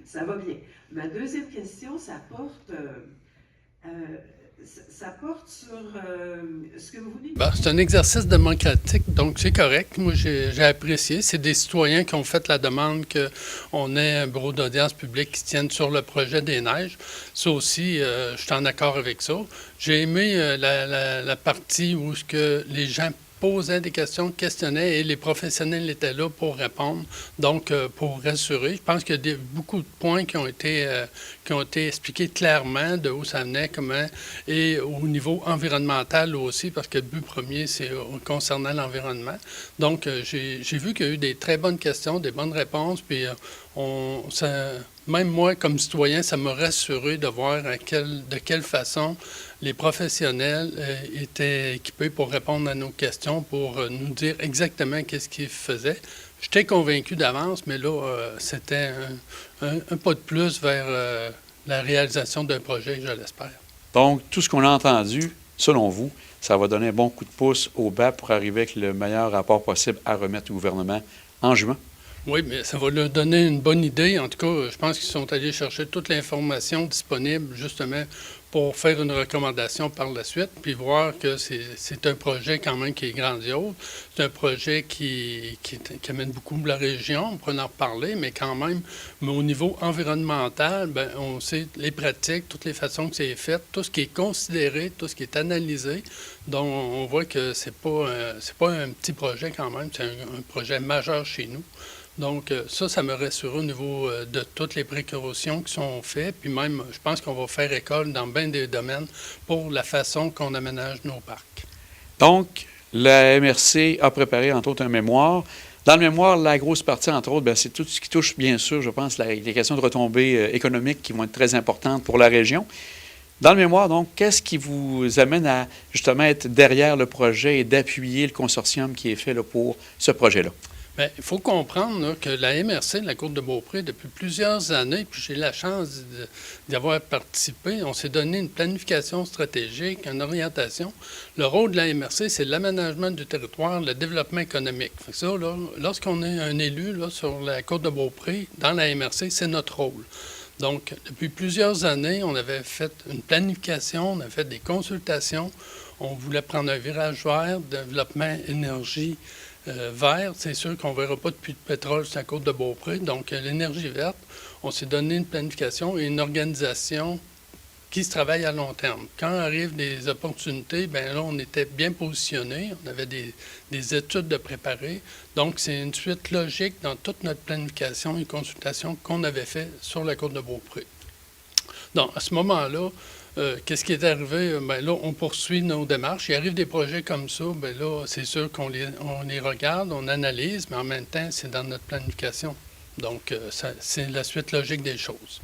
Ça va bien. Ma deuxième question, ça porte sur ce que vous venez de Ben, c'est un dire. exercice démocratique, donc c'est correct. Moi, j'ai apprécié. C'est des citoyens qui ont fait la demande qu'on ait un bureau d'audience publique qui tienne sur le projet des neiges. Ça aussi, je suis en accord avec ça. J'ai aimé la partie où ce que les gens posaient des questions, questionnaient et les professionnels étaient là pour répondre, donc pour rassurer. Je pense qu'il y a beaucoup de points qui ont été expliqués clairement de où ça venait, comment, et au niveau environnemental aussi, parce que le but premier, c'est concernant l'environnement. Donc, j'ai vu qu'il y a eu des très bonnes questions, des bonnes réponses, puis même moi, comme citoyen, ça m'a rassuré de voir de quelle façon les professionnels étaient équipés pour répondre à nos questions, pour nous dire exactement qu'est-ce qu'ils faisaient. J'étais convaincu d'avance, mais là, c'était un pas de plus vers la réalisation d'un projet, je l'espère. Donc, tout ce qu'on a entendu, selon vous, ça va donner un bon coup de pouce au BAP pour arriver avec le meilleur rapport possible à remettre au gouvernement en juin. Oui, mais ça va leur donner une bonne idée. En tout cas, je pense qu'ils sont allés chercher toute l'information disponible justement pour faire une recommandation par la suite, puis voir que c'est un projet quand même qui est grandiose. C'est un projet qui amène beaucoup de la région, on pourrait en reparler, mais quand même, mais au niveau environnemental, ben, on sait les pratiques, toutes les façons que c'est fait, tout ce qui est considéré, tout ce qui est analysé. Donc, on voit que c'est pas un petit projet quand même, c'est un projet majeur chez nous. Donc, ça me rassure au niveau de toutes les précautions qui sont faites. Puis même, je pense qu'on va faire école dans bien des domaines pour la façon qu'on aménage nos parcs. Donc, la MRC a préparé, entre autres, un mémoire. Dans le mémoire, la grosse partie, entre autres, c'est tout ce qui touche, bien sûr, je pense, les questions de retombées économiques qui vont être très importantes pour la région. Dans le mémoire, donc, qu'est-ce qui vous amène à, justement, être derrière le projet et d'appuyer le consortium qui est fait là, pour ce projet-là? Bien, il faut comprendre là, que la MRC, la Côte de Beaupré, depuis plusieurs années, puis j'ai la chance d'y avoir participé, on s'est donné une planification stratégique, une orientation. Le rôle de la MRC, c'est l'aménagement du territoire, le développement économique. Fait que ça, là, lorsqu'on est un élu là, sur la Côte de Beaupré, dans la MRC, c'est notre rôle. Donc, depuis plusieurs années, on avait fait une planification, on a fait des consultations, on voulait prendre un virage vers développement énergie vert. C'est sûr qu'on ne verra pas de puits de pétrole sur la côte de Beaupré. Donc, l'énergie verte, on s'est donné une planification et une organisation qui se travaille à long terme. Quand arrivent des opportunités, bien là, on était bien positionnés. On avait des études de préparer. Donc, c'est une suite logique dans toute notre planification et consultation qu'on avait fait sur la côte de Beaupré. Donc, à ce moment-là, qu'est-ce qui est arrivé? Bien là, on poursuit nos démarches. Il arrive des projets comme ça, bien là, c'est sûr qu'on les regarde, on analyse, mais en même temps, c'est dans notre planification. Donc, c'est la suite logique des choses.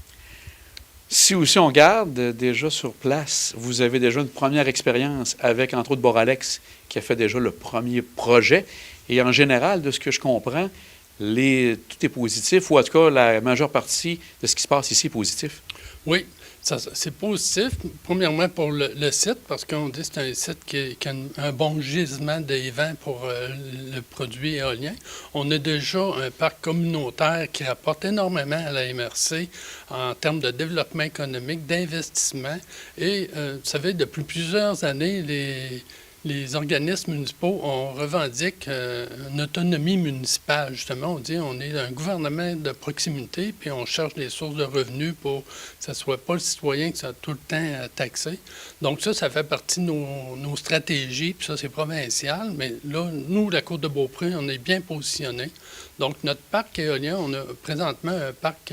Si aussi on garde déjà sur place, vous avez déjà une première expérience avec, entre autres, Boralex, qui a fait déjà le premier projet. Et en général, de ce que je comprends, tout est positif, ou en tout cas, la majeure partie de ce qui se passe ici est positif. Oui, c'est positif. Premièrement pour le site, parce qu'on dit que c'est un site qui a un bon gisement des vents pour le produit éolien. On a déjà un parc communautaire qui rapporte énormément à la MRC en termes de développement économique, d'investissement. Et vous savez, depuis plusieurs années, les organismes municipaux, on revendique une autonomie municipale, justement. On dit on est un gouvernement de proximité, puis on cherche des sources de revenus pour que ce ne soit pas le citoyen qui soit tout le temps taxé. Donc ça fait partie de nos stratégies, puis ça, c'est provincial. Mais là, nous, la Côte de Beaupré, on est bien positionnés. Donc notre parc éolien, on a présentement un parc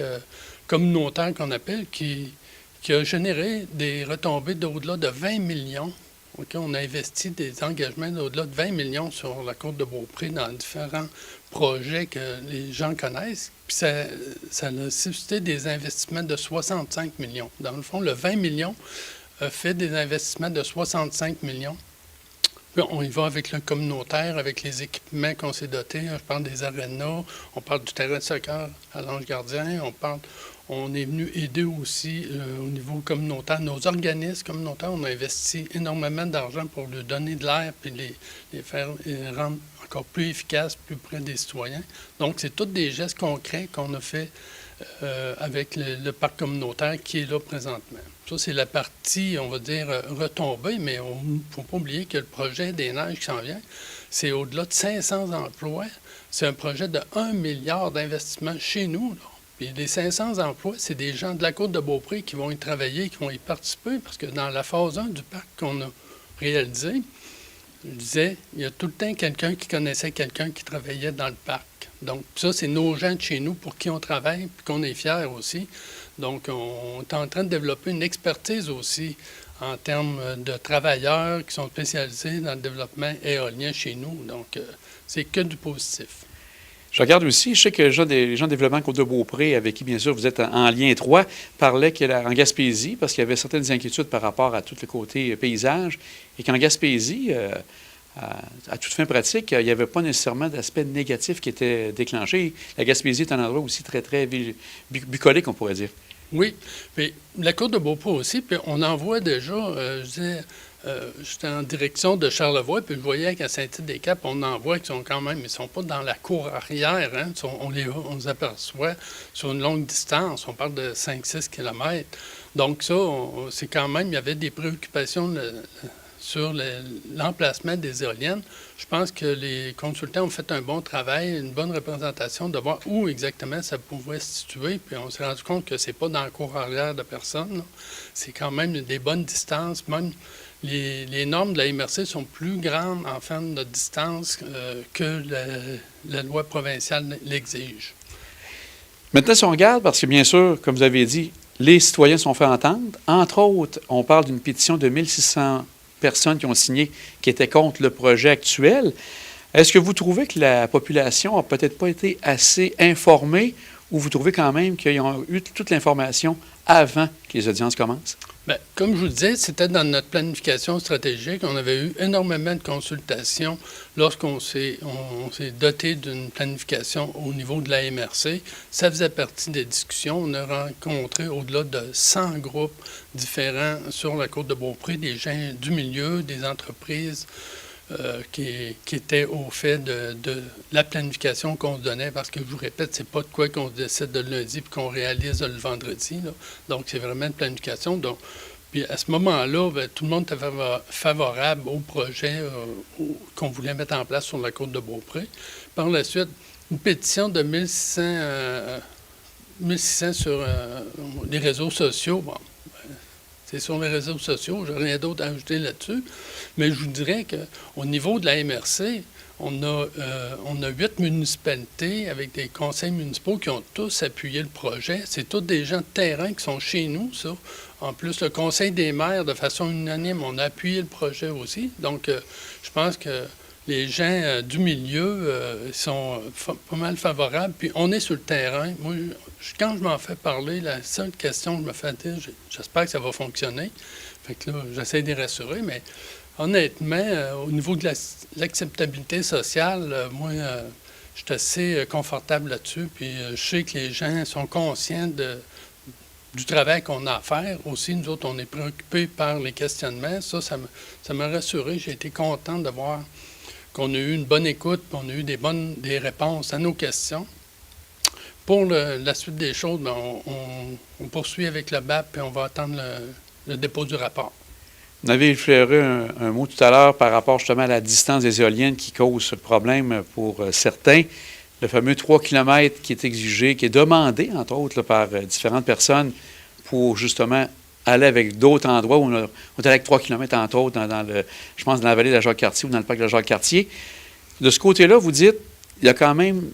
communautaire qu'on appelle, qui a généré des retombées d'au-delà de 20 millions. Okay, on a investi des engagements d'au-delà de 20 millions sur la côte de Beaupré dans différents projets que les gens connaissent. Puis ça a suscité des investissements de 65 millions. Dans le fond, le 20 millions a fait des investissements de 65 millions. Puis on y va avec le communautaire, avec les équipements qu'on s'est dotés. Je parle des arénas, on parle du terrain de soccer à l'Ange Gardien, on est venu aider aussi au niveau communautaire. Nos organismes communautaires, on a investi énormément d'argent pour leur donner de l'air et les faire rendre encore plus efficaces, plus près des citoyens. Donc, c'est tous des gestes concrets qu'on a fait avec le parc communautaire qui est là présentement. Ça, c'est la partie, on va dire, retombée, mais il ne faut pas oublier que le projet des neiges qui s'en vient, c'est au-delà de 500 emplois. C'est un projet de 1 milliard d'investissement chez nous, là. Puis les 500 emplois, c'est des gens de la Côte de Beaupré qui vont y travailler, qui vont y participer, parce que dans la phase 1 du parc qu'on a réalisé, je disais, il y a tout le temps quelqu'un qui connaissait quelqu'un qui travaillait dans le parc. Donc, ça, c'est nos gens de chez nous pour qui on travaille, puis qu'on est fiers aussi. Donc, on est en train de développer une expertise aussi en termes de travailleurs qui sont spécialisés dans le développement éolien chez nous. Donc, c'est que du positif. Je regarde aussi, je sais que les gens de développement Côte-de-Beaupré, avec qui, bien sûr, vous êtes en lien étroit, parlaient qu'en Gaspésie, parce qu'il y avait certaines inquiétudes par rapport à tout le côté paysage, et qu'en Gaspésie, à toute fin pratique, il n'y avait pas nécessairement d'aspect négatif qui était déclenché. La Gaspésie est un endroit aussi très, très bucolique, on pourrait dire. Oui, puis la Côte de Beaupré aussi, puis on en voit déjà, je disais, j'étais en direction de Charlevoix, puis je voyais qu'à Saint-Tite-des-Caps, on en voit qui sont quand même, ils ne sont pas dans la cour arrière, hein, on les aperçoit sur une longue distance, on parle de 5-6 km. Donc ça, c'est quand même, il y avait des préoccupations sur l'emplacement des éoliennes. Je pense que les consultants ont fait un bon travail, une bonne représentation de voir où exactement ça pouvait se situer. Puis on s'est rendu compte que c'est pas dans la cour arrière de personne, là. C'est quand même des bonnes distances. Même les normes de la MRC sont plus grandes en termes de distance que la loi provinciale l'exige. Maintenant, si on regarde, parce que bien sûr, comme vous avez dit, les citoyens sont fait entendre. Entre autres, on parle d'une pétition de 1600 personnes qui ont signé, qui étaient contre le projet actuel. Est-ce que vous trouvez que la population n'a peut-être pas été assez informée ou vous trouvez quand même qu'ils ont eu toute l'information avant que les audiences commencent? Bien, comme je vous le disais, c'était dans notre planification stratégique. On avait eu énormément de consultations lorsqu'on s'est doté d'une planification au niveau de la MRC. Ça faisait partie des discussions. On a rencontré au-delà de 100 groupes différents sur la Côte de Beaupré, des gens du milieu, des entreprises qui étaient au fait de la planification qu'on se donnait, parce que je vous répète, c'est pas de quoi qu'on décide de lundi puis qu'on réalise le vendredi, là. Donc, c'est vraiment une planification. Donc, puis à ce moment-là, bien, tout le monde était favorable au projet qu'on voulait mettre en place sur la Côte de Beaupré. Par la suite, une pétition de 1600 sur les réseaux sociaux. Bon, c'est sur les réseaux sociaux, je n'ai rien d'autre à ajouter là-dessus. Mais je vous dirais qu'au niveau de la MRC, on a 8 municipalités avec des conseils municipaux qui ont tous appuyé le projet. C'est tous des gens de terrain qui sont chez nous, ça. En plus, le conseil des maires, de façon unanime, on a appuyé le projet aussi. Donc, je pense que les gens du milieu sont pas mal favorables. Puis, on est sur le terrain. Moi, quand je m'en fais parler, la seule question que je me fais dire, j'espère que ça va fonctionner. Fait que là, j'essaie de les rassurer, mais honnêtement, au niveau de l'acceptabilité sociale, moi, je suis assez confortable là-dessus. Puis, je sais que les gens sont conscients du travail qu'on a à faire. Aussi, nous autres, on est préoccupés par les questionnements. Ça m'a rassuré. J'ai été content de voir qu'on a eu une bonne écoute, qu'on a eu des réponses à nos questions. Pour la suite des choses, bien, on poursuit avec le BAP et on va attendre le dépôt du rapport. Vous avez effleuré un mot tout à l'heure par rapport justement à la distance des éoliennes qui cause ce problème pour certains. Le fameux 3 km qui est exigé, qui est demandé, entre autres, là, par différentes personnes pour justement aller avec d'autres endroits où on est allé avec 3 km, entre autres, je pense, dans la vallée de la Jacques-Cartier ou dans le parc de la Jacques-Cartier. De ce côté-là, vous dites, il y a quand même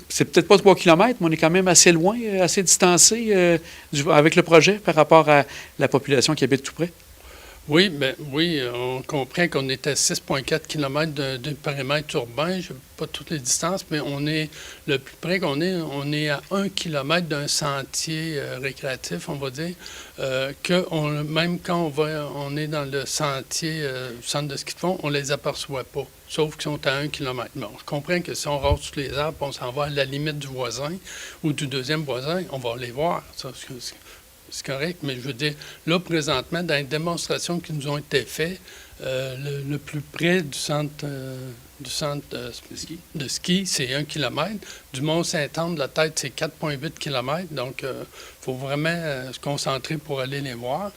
c'est peut-être pas 3 km, mais on est quand même assez loin, assez distancé avec le projet par rapport à la population qui habite tout près. Oui, bien, oui, on comprend qu'on est à 6,4 km d'un périmètre urbain. Je n'ai pas toutes les distances, mais le plus près qu'on est, on est à 1 km d'un sentier récréatif, on va dire, même quand on est dans le sentier centre de ski de fond, on ne les aperçoit pas, sauf qu'ils sont à 1 km. Bon, je comprends que si on rase tous les arbres, on s'en va à la limite du voisin ou du deuxième voisin, on va les voir. Ça, c'est correct, mais je veux dire, là, présentement, dans les démonstrations qui nous ont été faites, Le plus près du centre de ski, c'est 1 km. Du Mont-Saint-Anne, de la tête, c'est 4,8 km. Donc, il faut vraiment se concentrer pour aller les voir.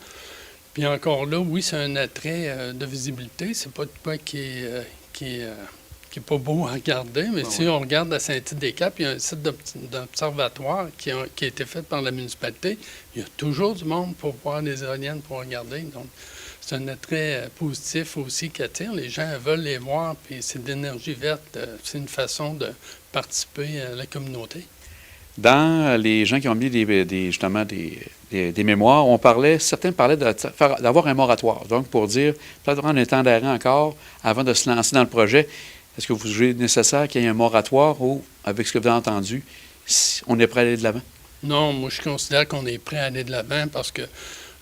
Puis encore là, oui, c'est un attrait de visibilité. C'est pas de quoi qui est pas beau à regarder, mais si on regarde à Saint-Tite-des-Caps, il y a un site d'observatoire qui a été fait par la municipalité. Il y a toujours du monde pour voir les éoliennes, pour regarder. Donc, c'est un attrait positif aussi qui attire. Les gens veulent les voir, puis c'est de l'énergie verte. C'est une façon de participer à la communauté. Dans les gens qui ont mis justement des mémoires, certains parlaient d'avoir un moratoire. Donc, pour dire, peut-être prendre un temps d'arrêt encore avant de se lancer dans le projet. Est-ce que vous jugez nécessaire qu'il y ait un moratoire ou, avec ce que vous avez entendu, on est prêt à aller de l'avant? Non, moi, je considère qu'on est prêt à aller de l'avant parce que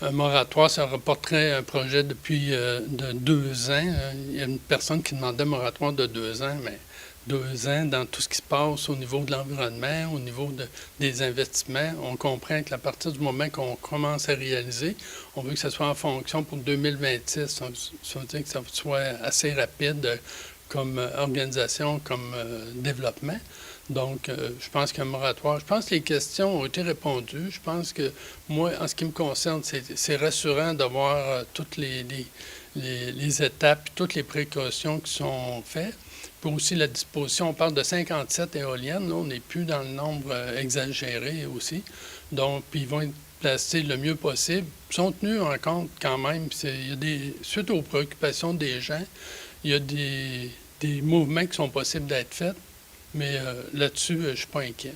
un moratoire, ça reporterait un projet depuis de 2 ans. Il y a une personne qui demandait un moratoire de 2 ans, mais 2 ans dans tout ce qui se passe au niveau de l'environnement, au niveau des investissements. On comprend qu'à partir du moment qu'on commence à réaliser, on veut que ça soit en fonction pour 2026. Ça veut dire que ça soit assez rapide comme organisation, comme développement. Donc, je pense qu'un moratoire, je pense que les questions ont été répondues. Je pense que, moi, en ce qui me concerne, c'est rassurant d'avoir toutes les étapes, toutes les précautions qui sont faites. Puis aussi la disposition, on parle de 57 éoliennes, là, on n'est plus dans le nombre exagéré aussi. Donc, puis ils vont être placés le mieux possible. Ils sont tenus en compte quand même. Suite aux préoccupations des gens, il y a des mouvements qui sont possibles d'être faits. Mais là-dessus, je ne suis pas inquiet.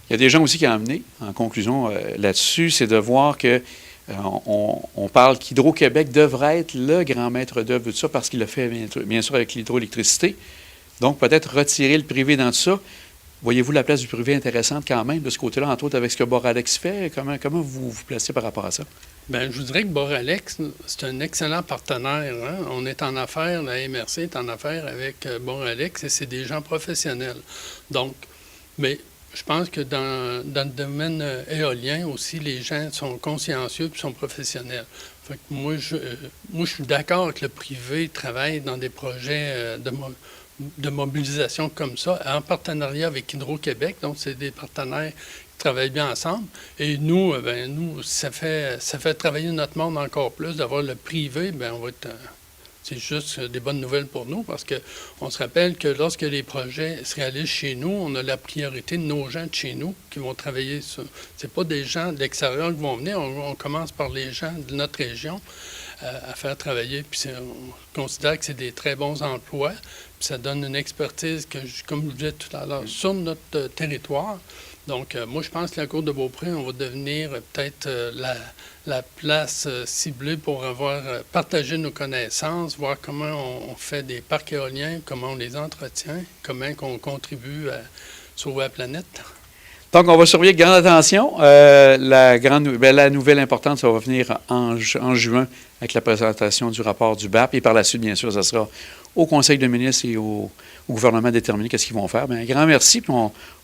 Il y a des gens aussi qui ont amené, en conclusion là-dessus, c'est de voir que on parle qu'Hydro-Québec devrait être le grand maître d'œuvre de tout ça parce qu'il le fait bien sûr avec l'hydroélectricité. Donc, peut-être retirer le privé dans tout ça. Voyez-vous la place du privé intéressante quand même de ce côté-là, entre autres avec ce que Boralex fait? Comment vous vous placez par rapport à ça? Bien, je vous dirais que Boralex, c'est un excellent partenaire. Hein? On est en affaires, la MRC est en affaires avec Boralex et c'est des gens professionnels. Donc, mais je pense que dans le domaine éolien aussi, les gens sont consciencieux et sont professionnels. Fait que moi, je suis d'accord que le privé travaille dans des projets de mobilisation comme ça, en partenariat avec Hydro-Québec. Donc, c'est des partenaires qui travaillent bien ensemble. Et nous, ça fait travailler notre monde encore plus, d'avoir le privé. Bien, on va être... c'est juste des bonnes nouvelles pour nous parce qu'on se rappelle que lorsque les projets se réalisent chez nous, on a la priorité de nos gens de chez nous qui vont travailler sur... C'est pas des gens de l'extérieur qui vont venir. On commence par les gens de notre région à faire travailler. Puis on considère que c'est des très bons emplois. Puis ça donne une expertise, comme je vous disais tout à l'heure, sur notre territoire. Donc, moi, je pense que la Cour de Beaupré, on va devenir peut-être la place ciblée pour avoir partagé nos connaissances, voir comment on fait des parcs éoliens, comment on les entretient, comment on contribue à sauver la planète. Donc, on va surveiller avec grande attention. La nouvelle importante, ça va venir en juin avec la présentation du rapport du BAP. Et par la suite, bien sûr, ça sera au Conseil de ministres et au gouvernement de déterminer qu'est-ce qu'ils vont faire. Bien, un grand merci. Puis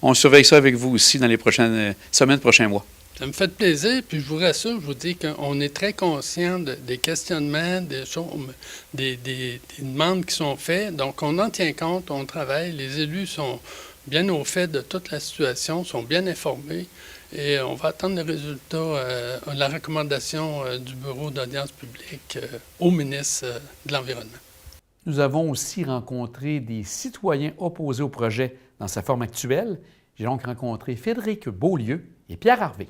on surveille ça avec vous aussi dans les prochaines semaines, prochains mois. Ça me fait plaisir. Puis je vous rassure, je vous dis qu'on est très conscient des questionnements, des demandes qui sont faites. Donc, on en tient compte, on travaille. Les élus sont bien au fait de toute la situation, sont bien informés et on va attendre les résultats, la recommandation du Bureau d'audience publique au ministre de l'Environnement. Nous avons aussi rencontré des citoyens opposés au projet dans sa forme actuelle. J'ai donc rencontré Frédéric Beaulieu et Pierre Harvey.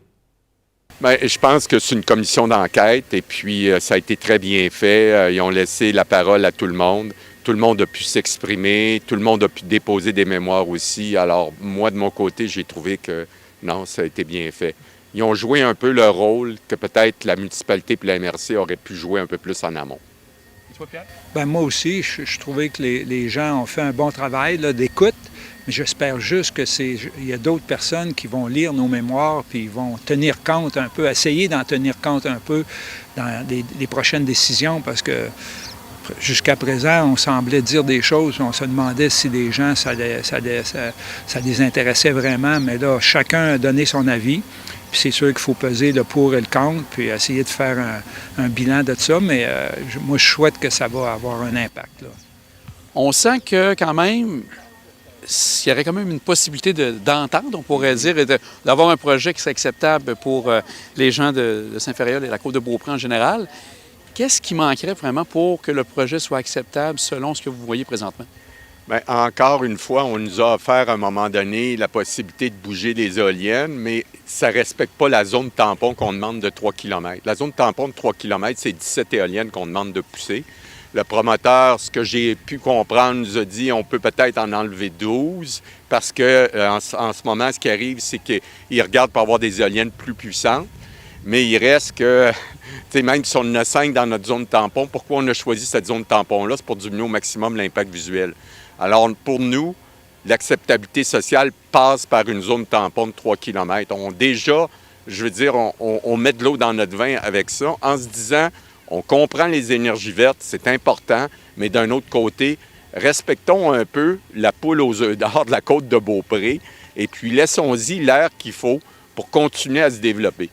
Bien, je pense que c'est une commission d'enquête et puis ça a été très bien fait. Ils ont laissé la parole à tout le monde. Tout le monde a pu s'exprimer, tout le monde a pu déposer des mémoires aussi. Alors, moi, de mon côté, j'ai trouvé que non, ça a été bien fait. Ils ont joué un peu le rôle que peut-être la municipalité et la MRC auraient pu jouer un peu plus en amont. Et toi, Pierre? Bien, moi aussi, je trouvais que les gens ont fait un bon travail d'écoute. Mais j'espère juste qu'il y a d'autres personnes qui vont lire nos mémoires puis ils vont tenir compte un peu, essayer d'en tenir compte un peu dans les prochaines décisions parce que jusqu'à présent, on semblait dire des choses, on se demandait si les gens, ça les intéressait vraiment, mais là, chacun a donné son avis. Puis Puis c'est sûr qu'il faut peser le pour et le contre, puis essayer de faire un bilan de ça, mais moi, je souhaite que ça va avoir un impact, là. On sent que quand même, il y aurait quand même une possibilité d'entendre, on pourrait dire, et d'avoir un projet qui serait acceptable pour les gens de Saint-Ferréol et la Côte-de-Beaupré en général. Qu'est-ce qui manquerait vraiment pour que le projet soit acceptable selon ce que vous voyez présentement? Bien, encore une fois, on nous a offert à un moment donné la possibilité de bouger les éoliennes, mais ça ne respecte pas la zone tampon qu'on demande de 3 km. La zone tampon de 3 km, c'est 17 éoliennes qu'on demande de pousser. Le promoteur, ce que j'ai pu comprendre, nous a dit on peut peut-être en enlever 12 parce que en ce moment, ce qui arrive, c'est qu'il regarde pour avoir des éoliennes plus puissantes. Mais il reste que, tu sais, même si on en a 5 dans notre zone tampon, pourquoi on a choisi cette zone tampon-là? C'est pour diminuer au maximum l'impact visuel. Alors, pour nous, l'acceptabilité sociale passe par une zone tampon de 3 km. Déjà, je veux dire, on met de l'eau dans notre vin avec ça en se disant, on comprend les énergies vertes, c'est important, mais d'un autre côté, respectons un peu la poule aux œufs d'or de la Côte-de-Beaupré et puis laissons-y l'air qu'il faut pour continuer à se développer.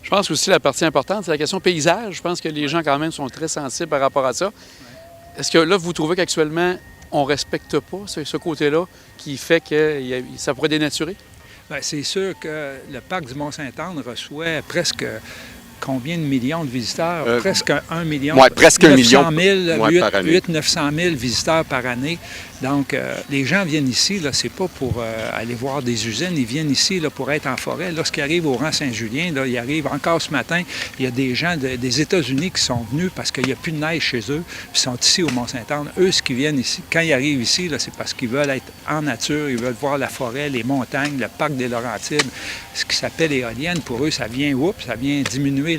Je pense aussi la partie importante, c'est la question paysage. Je pense que les gens quand même sont très sensibles par rapport à ça. Est-ce que là, vous trouvez qu'actuellement, on ne respecte pas ce côté-là qui fait que ça pourrait dénaturer? Bien, c'est sûr que le parc du Mont-Sainte-Anne reçoit presque combien de millions de visiteurs? Presque 1 million. Oui, presque 1 million par année. 900 000 visiteurs par année. Donc, les gens viennent ici, là, c'est pas pour aller voir des usines, ils viennent ici là, pour être en forêt. Lorsqu'ils arrivent au rang Saint-Julien, là, ils arrivent encore ce matin, il y a des gens des États-Unis qui sont venus parce qu'il n'y a plus de neige chez eux, puis ils sont ici au Mont-Sainte-Anne. Eux, ce qui viennent ici, quand ils arrivent ici, là, c'est parce qu'ils veulent être en nature, ils veulent voir la forêt, les montagnes, le parc des Laurentides, ce qui s'appelle éolienne. Pour eux, ça vient diminuer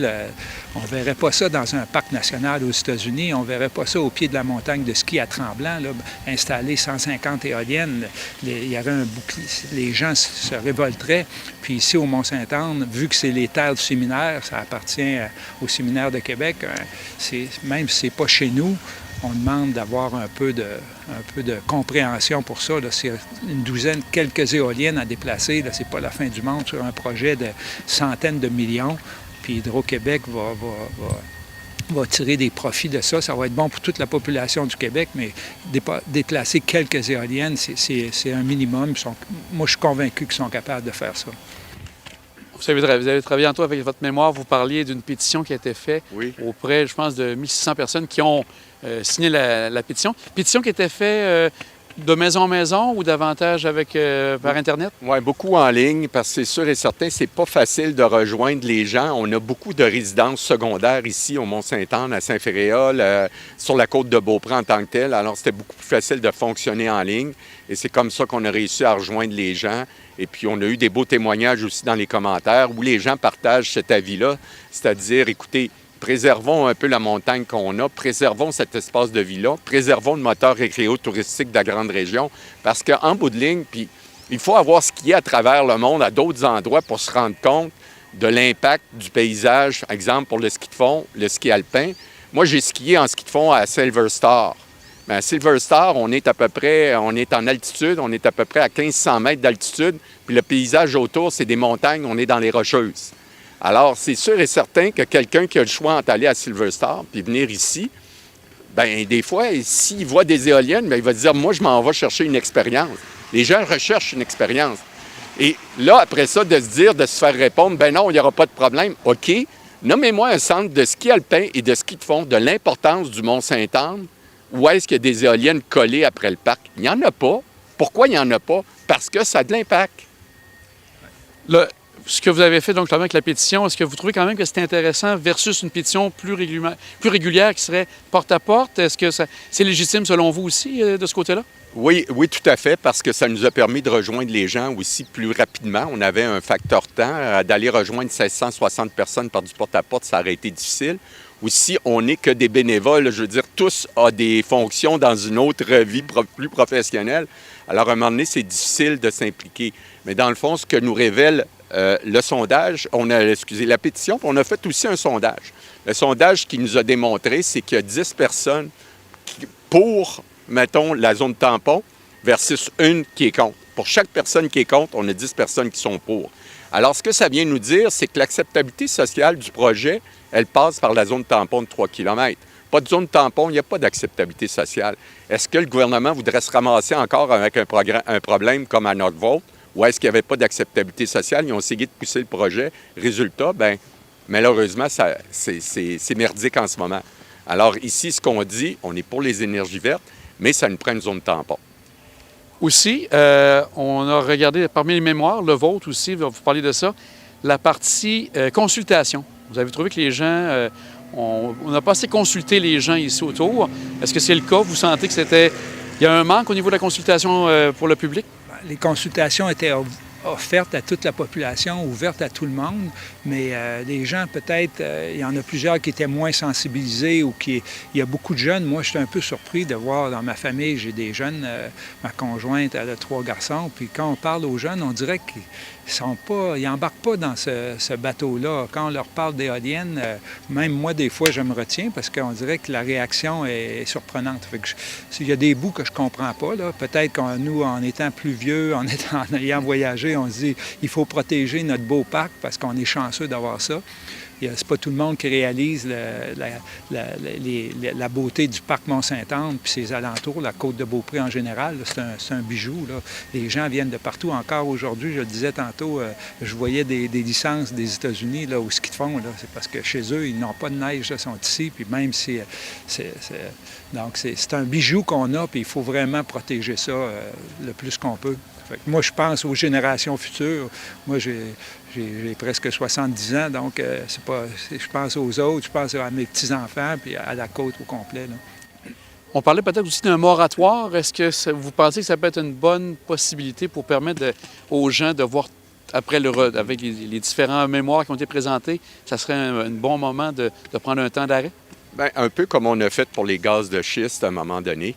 On ne verrait pas ça dans un parc national aux États-Unis, on ne verrait pas ça au pied de la montagne de ski à Tremblant, là, installer 150 éoliennes, il y aurait un bouclier, les gens se révolteraient. Puis ici, au Mont-Sainte-Anne, vu que c'est les terres du séminaire, ça appartient au séminaire de Québec, même si ce n'est pas chez nous, on demande d'avoir un peu de compréhension pour ça. Là. C'est une douzaine, quelques éoliennes à déplacer. Ce n'est pas la fin du monde sur un projet de centaines de millions. Puis Hydro-Québec va tirer des profits de ça. Ça va être bon pour toute la population du Québec, mais déplacer quelques éoliennes, c'est un minimum. Moi, je suis convaincu qu'ils sont capables de faire ça. Vous avez travaillé en tout avec votre mémoire. Vous parliez d'une pétition qui a été faite auprès, je pense, de 1600 personnes qui ont signé la pétition. Pétition qui a été faite de maison en maison ou davantage par Internet? Oui, beaucoup en ligne, parce que c'est sûr et certain, c'est pas facile de rejoindre les gens. On a beaucoup de résidences secondaires ici au Mont-Sainte-Anne, à Saint-Ferréol, sur la Côte-de-Beaupré en tant que telle. Alors, c'était beaucoup plus facile de fonctionner en ligne. Et c'est comme ça qu'on a réussi à rejoindre les gens. Et puis, on a eu des beaux témoignages aussi dans les commentaires où les gens partagent cet avis-là, c'est-à-dire, écoutez, préservons un peu la montagne qu'on a, préservons cet espace de vie-là, préservons le moteur récréo-touristique de la grande région, parce qu'en bout de ligne, puis il faut avoir skié à travers le monde, à d'autres endroits, pour se rendre compte de l'impact du paysage. Exemple, pour le ski de fond, le ski alpin. Moi, j'ai skié en ski de fond à Silver Star. Mais à Silver Star, on est en altitude, on est à peu près à 1500 mètres d'altitude, puis le paysage autour, c'est des montagnes, on est dans les Rocheuses. Alors, c'est sûr et certain que quelqu'un qui a le choix entre aller à Silver Star puis venir ici, bien, des fois, s'il voit des éoliennes, bien, il va dire « Moi, je m'en vais chercher une expérience. » Les gens recherchent une expérience. Et là, après ça, de se faire répondre « Ben non, il n'y aura pas de problème. » OK, nommez-moi un centre de ski alpin et de ski de fond de l'importance du Mont-Sainte-Anne. Où est-ce qu'il y a des éoliennes collées après le parc? Il n'y en a pas. Pourquoi il n'y en a pas? Parce que ça a de l'impact. Ce que vous avez fait donc avec la pétition, est-ce que vous trouvez quand même que c'est intéressant versus une pétition plus régulière qui serait porte-à-porte? Est-ce que c'est légitime selon vous aussi de ce côté-là? Oui, tout à fait, parce que ça nous a permis de rejoindre les gens aussi plus rapidement. On avait un facteur temps. D'aller rejoindre 1660 personnes par du porte-à-porte, ça aurait été difficile. Aussi, on n'est que des bénévoles. Je veux dire, tous ont des fonctions dans une autre vie plus professionnelle. Alors, à un moment donné, c'est difficile de s'impliquer. Mais dans le fond, ce que nous révèle le sondage, la pétition, puis on a fait aussi un sondage. Le sondage qui nous a démontré, c'est qu'il y a 10 personnes pour, mettons, la zone tampon versus une qui est contre. Pour chaque personne qui est contre, on a 10 personnes qui sont pour. Alors, ce que ça vient nous dire, c'est que l'acceptabilité sociale du projet, elle passe par la zone tampon de 3 km. Pas de zone tampon, il n'y a pas d'acceptabilité sociale. Est-ce que le gouvernement voudrait se ramasser encore avec un problème comme à Northvolt, ou est-ce qu'il n'y avait pas d'acceptabilité sociale? Ils ont essayé de pousser le projet. Résultat, bien, malheureusement, c'est merdique en ce moment. Alors ici, ce qu'on dit, on est pour les énergies vertes, mais ça nous prend une zone tampon. Aussi, on a regardé parmi les mémoires, le vôtre aussi, vous parlez de ça, la partie consultation. Vous avez trouvé que les gens, on n'a pas assez consulté les gens ici autour. Est-ce que c'est le cas? Vous sentez que il y a un manque au niveau de la consultation pour le public? Les consultations étaient offerte à toute la population, ouverte à tout le monde, mais les gens, peut-être, il y en a plusieurs qui étaient moins sensibilisés ou il y a beaucoup de jeunes. Moi, j'étais un peu surpris de voir dans ma famille, j'ai des jeunes, ma conjointe, elle a 3 garçons, puis quand on parle aux jeunes, on dirait qu'ils n'embarquent pas dans ce bateau-là. Quand on leur parle d'éoliennes, même moi, des fois, je me retiens parce qu'on dirait que la réaction est surprenante. Il y a des bouts que je ne comprends pas. Peut-être que nous, en étant plus vieux, en ayant voyagé, on se dit il faut protéger notre beau parc parce qu'on est chanceux d'avoir ça. C'est pas tout le monde qui réalise la beauté du parc Mont-Saint-Anne puis ses alentours, la côte de Beaupré en général. C'est un bijou. Là. Les gens viennent de partout. Encore aujourd'hui, je le disais tantôt, je voyais des licences des États-Unis là, au ski de fond. C'est parce que chez eux, ils n'ont pas de neige, ils sont ici. Puis même si donc c'est un bijou qu'on a, puis il faut vraiment protéger ça le plus qu'on peut. Moi, je pense aux générations futures. Moi, j'ai presque 70 ans, donc je pense aux autres, je pense à mes petits-enfants, puis à la côte au complet. Là. On parlait peut-être aussi d'un moratoire. Est-ce que vous pensez que ça peut être une bonne possibilité pour permettre aux gens de voir, après avec les différents mémoires qui ont été présentés, ça serait un bon moment de prendre un temps d'arrêt? Bien, un peu comme on a fait pour les gaz de schiste à un moment donné.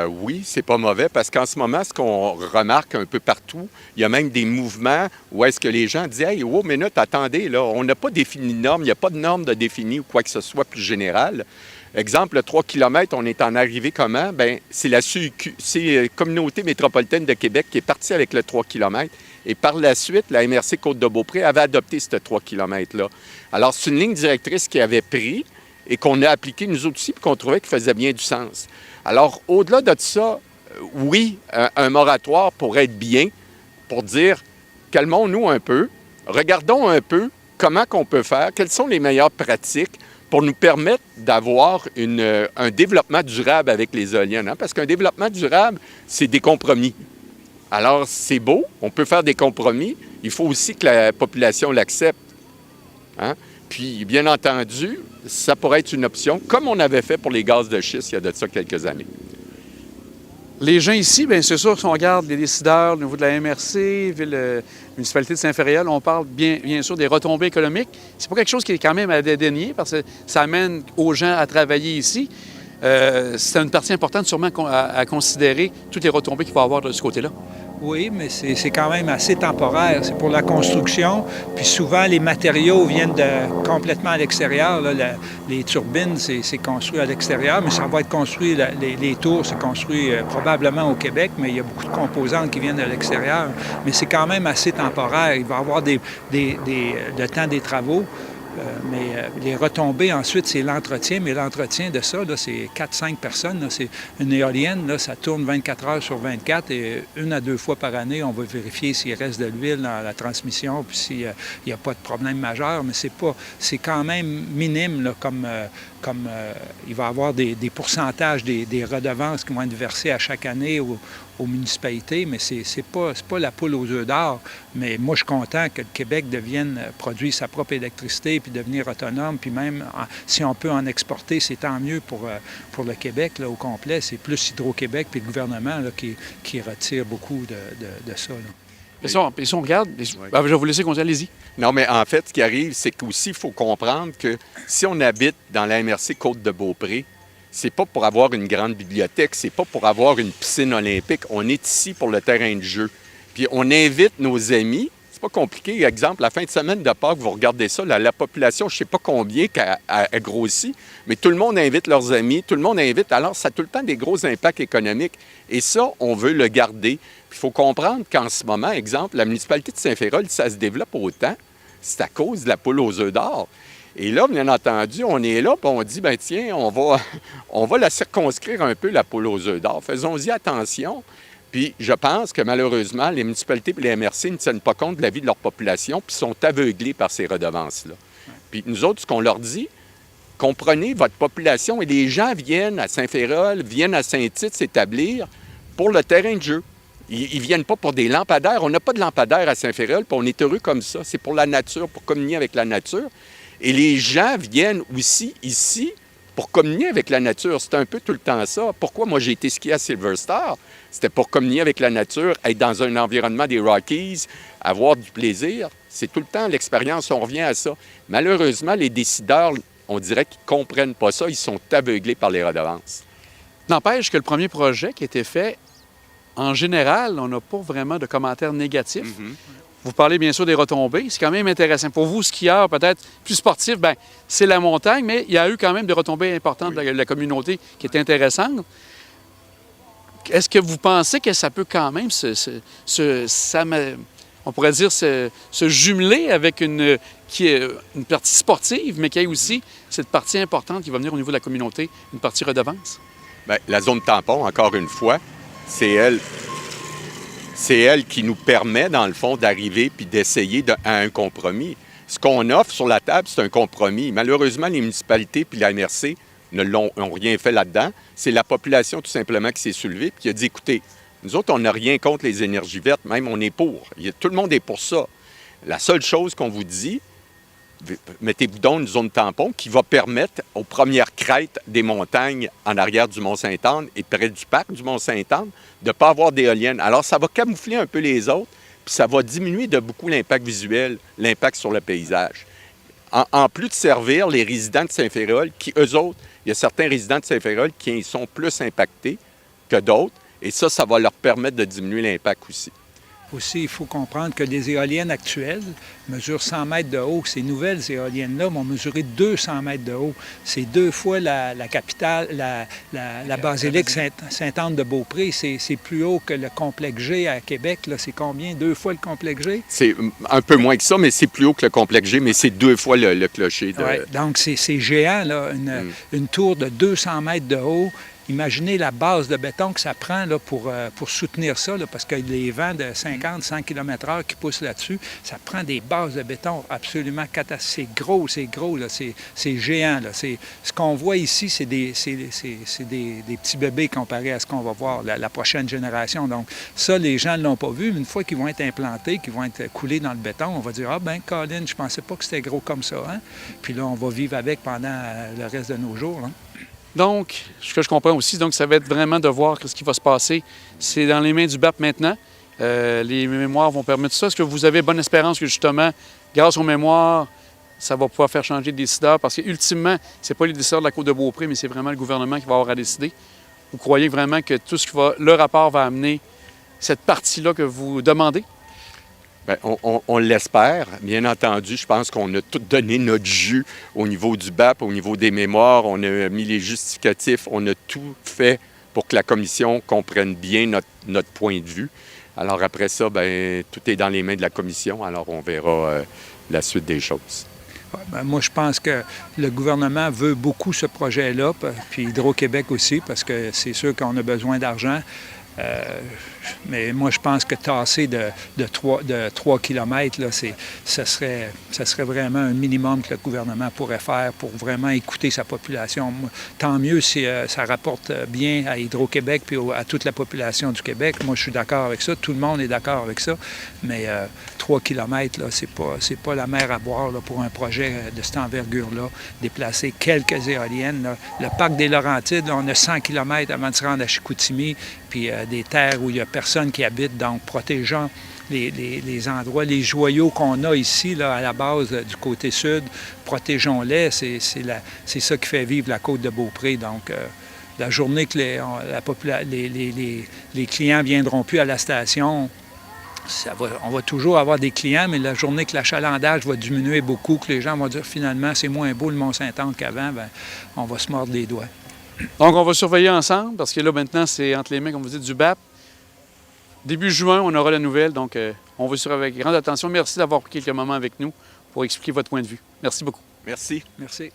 Oui, c'est pas mauvais parce qu'en ce moment, ce qu'on remarque un peu partout, il y a même des mouvements où est-ce que les gens disent « Hey, wow, minute, attendez, là, on n'a pas défini de normes, il n'y a pas de normes de défini ou quoi que ce soit plus général. » Exemple, le 3 km, on est en arrivé comment? Bien, c'est la Communauté métropolitaine de Québec qui est partie avec le 3 km. Et par la suite, la MRC Côte-de-Beaupré avait adopté ce 3 km-là. Alors, c'est une ligne directrice qui avait pris et qu'on a appliquée nous aussi puis qu'on trouvait qu'il faisait bien du sens. Alors, au-delà de ça, oui, un moratoire pourrait être bien pour dire, calmons-nous un peu, regardons un peu comment qu'on peut faire, quelles sont les meilleures pratiques pour nous permettre d'avoir un développement durable avec les éoliennes. Hein? Parce qu'un développement durable, c'est des compromis. Alors, c'est beau, on peut faire des compromis, il faut aussi que la population l'accepte. Hein? Puis, bien entendu, ça pourrait être une option, comme on avait fait pour les gaz de schiste il y a de ça quelques années. Les gens ici, bien c'est sûr, si on regarde les décideurs au niveau de la MRC, municipalité de Saint-Féréal, on parle bien sûr des retombées économiques. C'est pas quelque chose qui est quand même à dédaigner parce que ça amène aux gens à travailler ici. C'est une partie importante sûrement à considérer, toutes les retombées qu'il va y avoir de ce côté-là. Oui, mais c'est quand même assez temporaire. C'est pour la construction. Puis souvent, les matériaux viennent complètement à l'extérieur. Les turbines, c'est construit à l'extérieur, mais ça va être construit, les tours, c'est construit probablement au Québec, mais il y a beaucoup de composantes qui viennent de l'extérieur. Mais c'est quand même assez temporaire. Il va y avoir le temps des travaux. Mais les retombées, ensuite, c'est l'entretien. Mais l'entretien de ça, là, c'est 4-5 personnes. Là. C'est une éolienne, là, ça tourne 24 heures sur 24 et 1 à 2 fois par année, on va vérifier s'il reste de l'huile dans la transmission puis s'il n'y a pas de problème majeur. Mais c'est quand même minime là, comme il va y avoir des pourcentages des redevances qui vont être versées à chaque année aux municipalités, mais c'est pas la poule aux œufs d'or. Mais moi, je suis content que le Québec produise sa propre électricité puis devenir autonome. Puis même, si on peut en exporter, c'est tant mieux pour le Québec là, au complet. C'est plus Hydro-Québec puis le gouvernement là, qui retire beaucoup de ça. Là. Et si on regarde, je vais vous laisser continuer, allez-y. Non, mais en fait, ce qui arrive, c'est qu'aussi, il faut comprendre que si on habite dans la MRC Côte-de-Beaupré, c'est pas pour avoir une grande bibliothèque, c'est pas pour avoir une piscine olympique. On est ici pour le terrain de jeu. Puis on invite nos amis. C'est pas compliqué. Exemple, la fin de semaine de Pâques, vous regardez ça, la population, je ne sais pas combien a grossi, mais tout le monde invite leurs amis, tout le monde invite. Alors, ça a tout le temps des gros impacts économiques. Et ça, on veut le garder. Il faut comprendre qu'en ce moment, exemple, la municipalité de Saint-Férol, ça se développe autant, c'est à cause de la poule aux œufs d'or. Et là, bien entendu, on est là, puis on dit, bien tiens, on va la circonscrire un peu, la poule aux œufs d'or. Faisons-y attention. Puis je pense que malheureusement, les municipalités et les MRC ne tiennent pas compte de la vie de leur population puis sont aveuglés par ces redevances-là. Puis nous autres, ce qu'on leur dit, comprenez votre population et les gens viennent à Saint-Férol, viennent à Saint-Tite s'établir pour le terrain de jeu. Ils ne viennent pas pour des lampadaires. On n'a pas de lampadaires à Saint-Férol, puis on est heureux comme ça. C'est pour la nature, pour communier avec la nature. Et les gens viennent aussi ici pour communier avec la nature. C'est un peu tout le temps ça. Pourquoi moi j'ai été skier à Silver Star? C'était pour communier avec la nature, être dans un environnement des Rockies, avoir du plaisir. C'est tout le temps l'expérience, on revient à ça. Malheureusement, les décideurs, on dirait qu'ils ne comprennent pas ça. Ils sont aveuglés par les redevances. N'empêche que le premier projet qui a été fait, en général, on n'a pas vraiment de commentaires négatifs. Vous parlez bien sûr des retombées. C'est quand même intéressant. Pour vous, skieurs, peut-être plus sportifs, bien, c'est la montagne, mais il y a eu quand même des retombées importantes de la communauté qui est intéressante. Est-ce que vous pensez que ça peut quand même on pourrait dire se jumeler avec une partie sportive, mais qu'il y ait aussi cette partie importante qui va venir au niveau de la communauté, une partie redevance? Bien, la zone tampon, encore une fois, c'est elle qui nous permet, dans le fond, d'arriver puis d'essayer à un compromis. Ce qu'on offre sur la table, c'est un compromis. Malheureusement, les municipalités puis la MRC n'ont rien fait là-dedans. C'est la population, tout simplement, qui s'est soulevée puis qui a dit, écoutez, nous autres, on n'a rien contre les énergies vertes, même on est pour. Tout le monde est pour ça. La seule chose qu'on vous dit, mettez-vous donc une zone tampon qui va permettre aux premières crêtes des montagnes en arrière du Mont-Sainte-Anne et près du parc du Mont-Sainte-Anne de ne pas avoir d'éoliennes. Alors, ça va camoufler un peu les autres, puis ça va diminuer de beaucoup l'impact visuel, l'impact sur le paysage. En plus de servir les résidents de Saint-Férol, qui, eux autres, il y a certains résidents de Saint-Férol qui sont plus impactés que d'autres, et ça va leur permettre de diminuer l'impact aussi. Aussi, il faut comprendre que les éoliennes actuelles mesurent 100 mètres de haut. Ces nouvelles éoliennes-là vont mesurer 200 mètres de haut. C'est 2 fois la capitale, la basilique Sainte-Anne-de-Beaupré. C'est plus haut que le complexe G à Québec. C'est combien? 2 fois le complexe G? C'est un peu moins que ça, mais c'est plus haut que le complexe G, mais c'est 2 fois le clocher. Ouais, donc, c'est géant, là, une tour de 200 mètres de haut. Imaginez la base de béton que ça prend là, pour soutenir ça, là, parce que les vents de 50-100 km/h qui poussent là-dessus, ça prend des bases de béton absolument catastrophiques. C'est gros, là, c'est géant. Là. Ce qu'on voit ici, c'est des petits bébés comparés à ce qu'on va voir la prochaine génération. Donc ça, les gens ne l'ont pas vu, mais une fois qu'ils vont être implantés, qu'ils vont être coulés dans le béton, on va dire « Ah ben Colin, je pensais pas que c'était gros comme ça. Hein? » Puis là, on va vivre avec pendant le reste de nos jours. Hein? Donc, ce que je comprends aussi, donc ça va être vraiment de voir ce qui va se passer. C'est dans les mains du BAP maintenant. Les mémoires vont permettre ça. Est-ce que vous avez bonne espérance que, justement, grâce aux mémoires, ça va pouvoir faire changer les décideurs? Parce que, ultimement, ce n'est pas les décideurs de la Côte-de-Beaupré, mais c'est vraiment le gouvernement qui va avoir à décider. Vous croyez vraiment que tout ce le rapport va amener cette partie-là que vous demandez? Bien, on l'espère. Bien entendu, je pense qu'on a tout donné notre jus au niveau du BAP, au niveau des mémoires. On a mis les justificatifs. On a tout fait pour que la commission comprenne bien notre point de vue. Alors après ça, bien, tout est dans les mains de la commission. Alors on verra la suite des choses. Moi, je pense que le gouvernement veut beaucoup ce projet-là, puis Hydro-Québec aussi, parce que c'est sûr qu'on a besoin d'argent. Mais moi, je pense que tasser de 3 kilomètres, là, ça serait vraiment un minimum que le gouvernement pourrait faire pour vraiment écouter sa population. Tant mieux si ça rapporte bien à Hydro-Québec puis à toute la population du Québec. Moi, je suis d'accord avec ça. Tout le monde est d'accord avec ça. Mais 3 kilomètres, là, c'est pas la mer à boire là, pour un projet de cette envergure-là. Déplacer quelques éoliennes. Là. Le parc des Laurentides, là, on a 100 kilomètres avant de se rendre à Chicoutimi, puis des terres où il n'y a personne qui habite, donc protégeant les endroits, les joyaux qu'on a ici, là, à la base du côté sud, protégeons-les, c'est ça qui fait vivre la Côte-de-Beaupré. Donc, la journée que les clients ne viendront plus à la station, on va toujours avoir des clients, mais la journée que l'achalandage va diminuer beaucoup, que les gens vont dire finalement c'est moins beau le Mont-Saint-Anne qu'avant, bien, on va se mordre les doigts. Donc, on va surveiller ensemble parce que là, maintenant, c'est entre les mains, comme vous dites, du BAP. Début juin, on aura la nouvelle, donc on va suivre avec grande attention. Merci d'avoir pris quelques moments avec nous pour expliquer votre point de vue. Merci beaucoup. Merci. Merci.